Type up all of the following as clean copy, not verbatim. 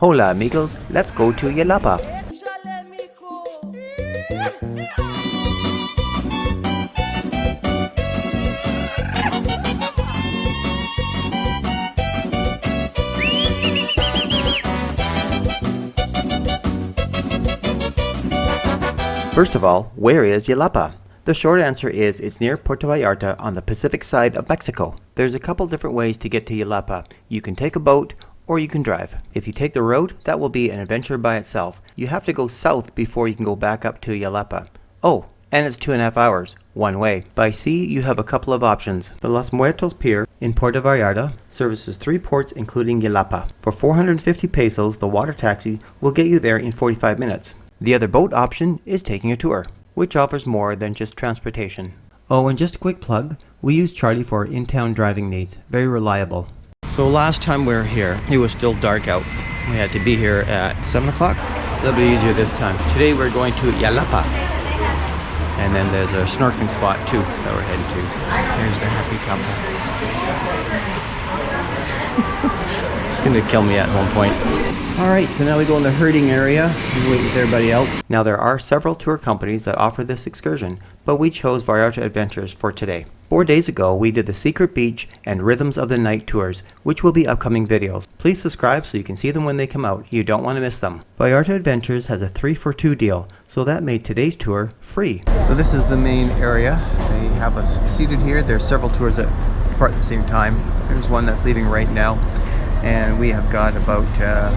Hola amigos, let's go to Yelapa. First of all, where is Yelapa? The short answer is it's near Puerto Vallarta on the Pacific side of Mexico. There's a couple different ways to get to Yelapa. You can take a boat or you can drive. If you take the road, that will be an adventure by itself. You have to go south before you can go back up to Yelapa. Oh, and it's 2.5 hours, one way. By sea, you have a couple of options. The Los Muertos Pier in Puerto Vallarta services 3 ports including Yelapa. For 450 pesos, the water taxi will get you there in 45 minutes. The other boat option is taking a tour, which offers more than just transportation. Oh, and just a quick plug, we use Charlie for in-town driving needs. Very reliable. So last time we were here, it was still dark out. We had to be here at 7 o'clock. A little bit easier this time. Today we're going to Yelapa. And then there's a snorkeling spot too that we're heading to. So here's the happy couple. It's gonna kill me at one point. Alright, so now we go in the herding area and wait with everybody else. Now there are several tour companies that offer this excursion, but we chose Vallarta Adventures for today. 4 days ago, we did the Secret Beach and Rhythms of the Night tours, which will be upcoming videos. Please subscribe so you can see them when they come out. You don't want to miss them. Vallarta Adventures has a 3-for-2 deal, so that made today's tour free. So this is the main area. They have us seated here. There's several tours that depart at the same time. There's one that's leaving right now, and we have got about a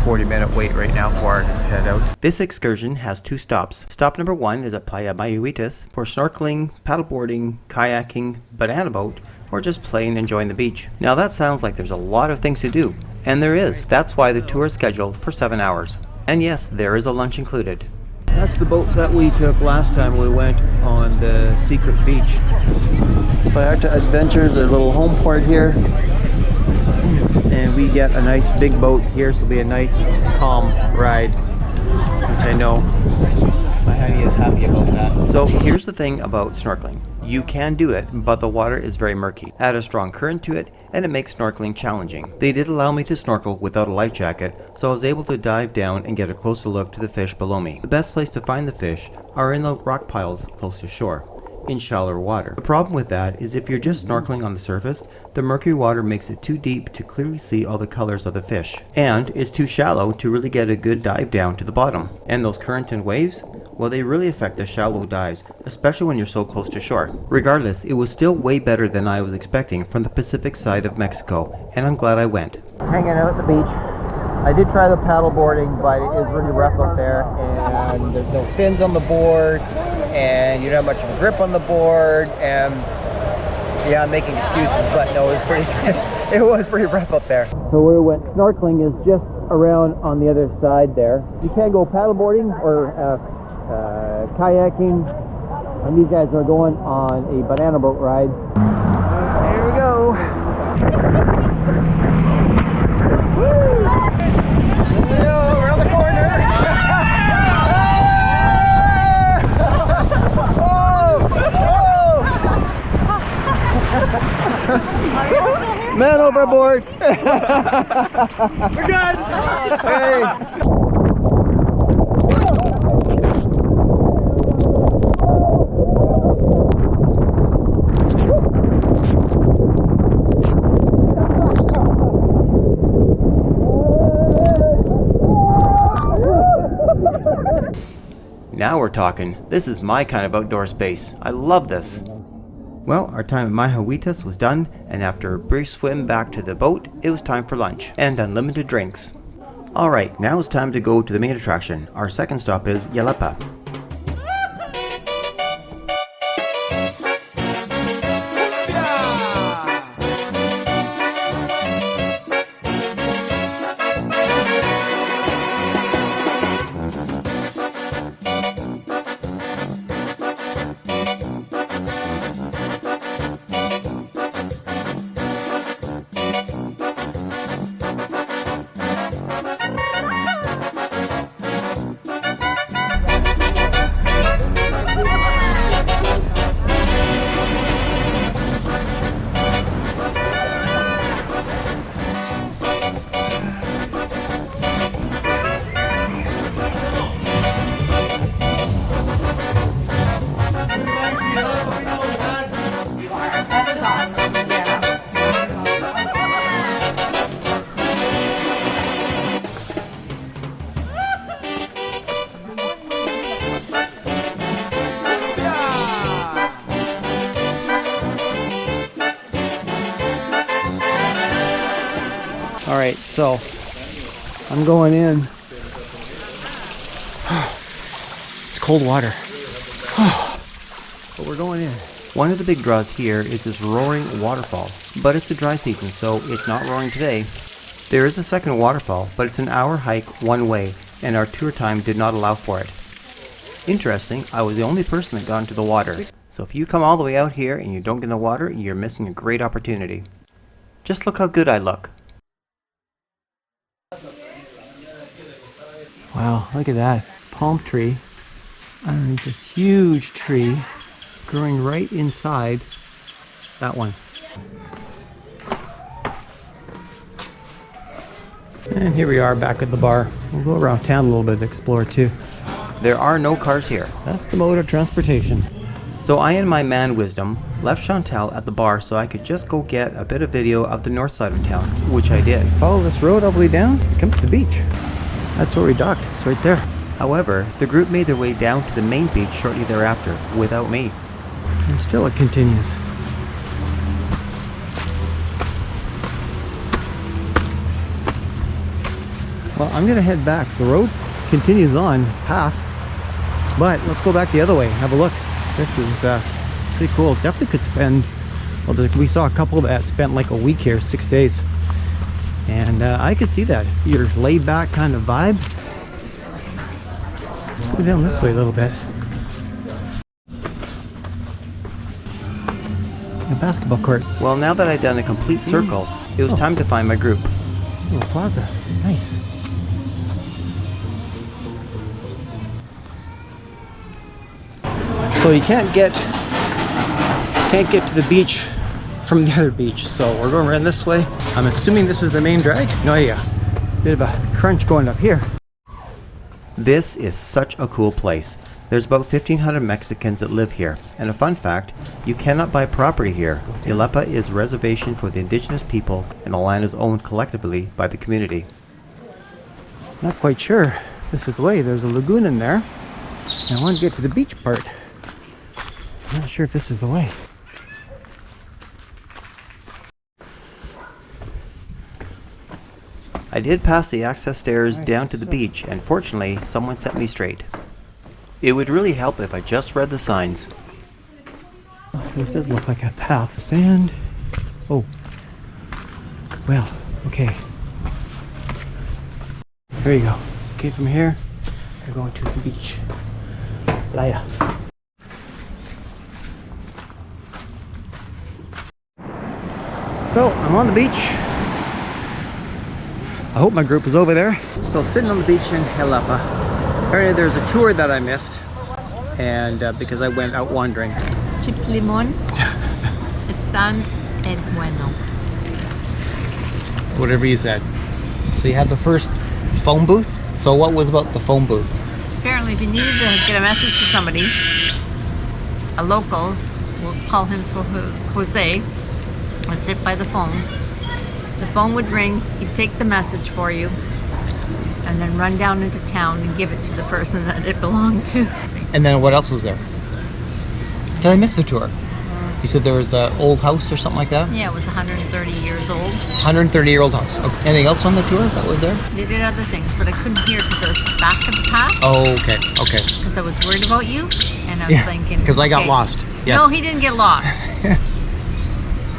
40-minute wait right now for our head out. This excursion has 2 stops. Stop number 1 is at Playa Mayuitas for snorkeling, paddleboarding, kayaking, banana boat, or just plain enjoying the beach. Now that sounds like there's a lot of things to do, and there is. That's why the tour is scheduled for 7 hours. And yes, there is a lunch included. That's the boat that we took last time we went on the Secret Beach. Vallarta Adventures, their little home port here. And we get a nice big boat here, so it'll be a nice calm ride, which I know my honey is happy about that. So here's the thing about snorkeling. You can do it, but the water is very murky. Add a strong current to it, and it makes snorkeling challenging. They did allow me to snorkel without a life jacket, so I was able to dive down and get a closer look to the fish below me. The best place to find the fish are in the rock piles close to shore, in shallower water. The problem with that is if you're just snorkeling on the surface, the murky water makes it too deep to clearly see all the colors of the fish, and it's too shallow to really get a good dive down to the bottom. And those current and waves, well, they really affect the shallow dives, especially when you're so close to shore. Regardless, it was still way better than I was expecting from the Pacific side of Mexico, and I'm glad I went. Hanging out at the beach. I did try the paddle boarding, but it is really rough out there, and there's no fins on the board, and you don't have much of a grip on the board, and yeah, I'm making excuses, but no, it was pretty rough out there. So where we went snorkeling is just around on the other side there. You can go paddle boarding or kayaking, and these guys are going on a banana boat ride. Here we go. Around the corner. Man overboard. We're good. Hey. Now we're talking. This is my kind of outdoor space. I love this. Well, our time at Mayuitas was done, and after a brief swim back to the boat, it was time for lunch and unlimited drinks. Alright, now it's time to go to the main attraction. Our second stop is Yelapa. so I'm going in. It's cold water. But we're going in. One of the big draws here is this roaring waterfall, but it's the dry season, so it's not roaring today. There is a second waterfall, but it's an hour hike one way, and our tour time did not allow for it. Interesting, I was the only person that got into the water. So if you come all the way out here and you don't get in the water, you're missing a great opportunity. Just look how good I look. Wow, look at that. Palm tree underneath this huge tree growing right inside that one. And here we are back at the bar. We'll go around town a little bit, explore too. There are no cars here. That's the mode of transportation. So I, in my man wisdom, left Chantal at the bar so I could just go get a bit of video of the north side of town, which I did. Follow this road all the way down, come to the beach. That's where we docked, it's right there. However, the group made their way down to the main beach shortly thereafter, without me. And still it continues. Well, I'm gonna head back. The road continues on, path, but let's go back the other way, have a look. This is pretty cool. Definitely could spend, well, we saw a couple that spent like a week here, 6 days. And I could see that. If you're laid back kind of vibe. Let's go down this way a little bit. A basketball court. Well, now that I've done a complete circle, it was time to find my group. Oh, plaza. Nice. So you can't get to the beach from the other beach, so we're going around this way. I'm assuming this is the main drag. No idea. Bit of a crunch going up here. This is such a cool place. There's about 1,500 Mexicans that live here, and a fun fact, you cannot buy property here. Yelapa is a reservation for the indigenous people, and the land is owned collectively by the community. Not quite sure this is the way. There's a lagoon in there. And I want to get to the beach part. I'm not sure if this is the way. I did pass the access stairs down to the beach, and fortunately, someone set me straight. It would really help if I just read the signs. This does look like a path of sand. Oh. Well, okay. There you go. It's okay from here. We're going to the beach. Playa. So, I'm on the beach. I hope my group is over there. So, sitting on the beach in Yelapa. Apparently there's a tour that I missed, and because I went out wandering. Chips limon están el bueno. Whatever you said. So you have the first phone booth. So what was about the phone booth? Apparently if you needed to get a message to somebody, a local, we'll call him Jose, would sit by the phone. The phone would ring, he'd take the message for you, and then run down into town and give it to the person that it belonged to. And then what else was there? Did I miss the tour? You said there was the old house or something like that? Yeah, it was 130 years old. 130-year-old house. Okay. Anything else on the tour that was there? They did other things, but I couldn't hear because I was back at the path. Oh, okay, okay. Because I was worried about you, and I was thinking... because I got lost. Yes. No, he didn't get lost.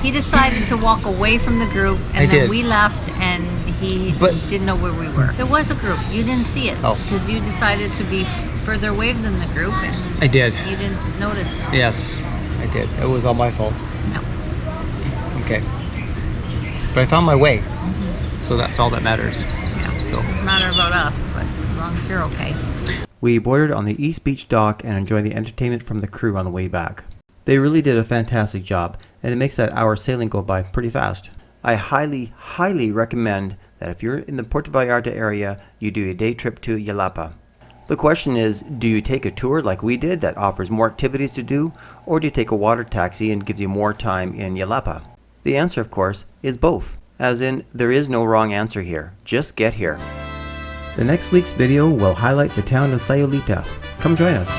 He decided to walk away from the group, and then we left, and he didn't know where we were. There was a group. You didn't see it because you decided to be further away than the group, and I did. You didn't notice. Yes, I did. It was all my fault. No. Okay. But I found my way, so that's all that matters. Yeah. So. It doesn't matter about us, but as long as you're okay. We boarded on the East Beach dock and enjoyed the entertainment from the crew on the way back. They really did a fantastic job, and it makes that hour sailing go by pretty fast. I highly, highly recommend that if you're in the Puerto Vallarta area, you do a day trip to Yelapa. The question is, do you take a tour like we did that offers more activities to do, or do you take a water taxi and gives you more time in Yelapa? The answer, of course, is both. As in, there is no wrong answer here. Just get here. The next week's video will highlight the town of Sayulita. Come join us.